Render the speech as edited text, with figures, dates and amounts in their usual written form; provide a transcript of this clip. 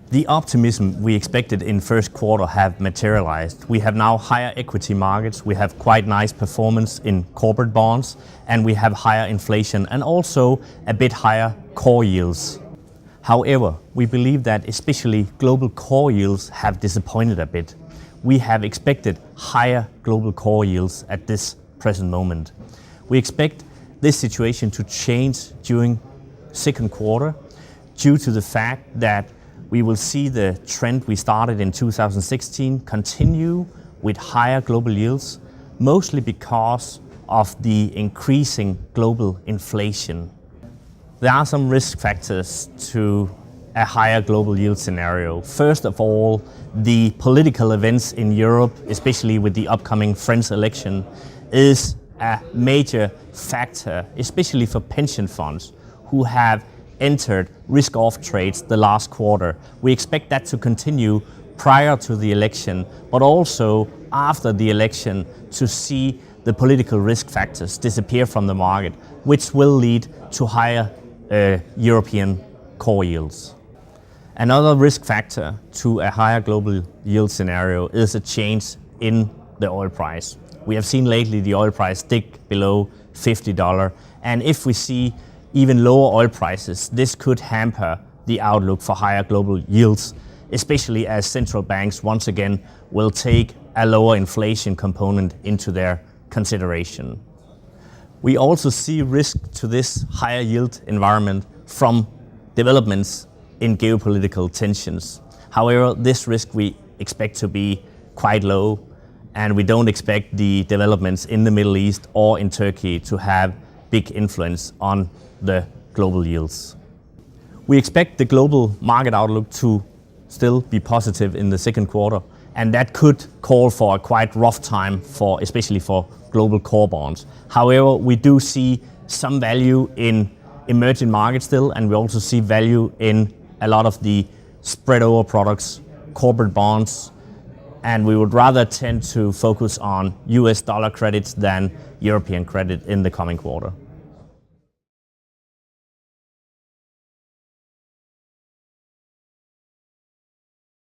The optimism we expected in first quarter have materialized. We have now higher equity markets, we have quite nice performance in corporate bonds, and we have higher inflation and also a bit higher core yields. However, we believe that especially global core yields have disappointed a bit. We have expected higher global core yields at this present moment. We expect this situation to change during second quarter due to the fact that we will see the trend we started in 2016 continue with higher global yields, mostly because of the increasing global inflation. There are some risk factors to a higher global yield scenario. First of all, the political events in Europe, especially with the upcoming French election, is a major factor, especially for pension funds who have entered risk-off trades the last quarter. We expect that to continue prior to the election, but also after the election to see the political risk factors disappear from the market, which will lead to higher European core yields. Another risk factor to a higher global yield scenario is a change in the oil price. We have seen lately the oil price dip below $50, and if we see even lower oil prices, this could hamper the outlook for higher global yields, especially as central banks once again will take a lower inflation component into their consideration. We also see risk to this higher yield environment from developments in geopolitical tensions. However, this risk we expect to be quite low, and we don't expect the developments in the Middle East or in Turkey to have big influence on the global yields. We expect the global market outlook to still be positive in the second quarter, and that could call for a quite rough time especially for global core bonds. However, we do see some value in emerging markets still, and we also see value in a lot of the spread over products, corporate bonds, and we would rather tend to focus on US dollar credits than European credit in the coming quarter.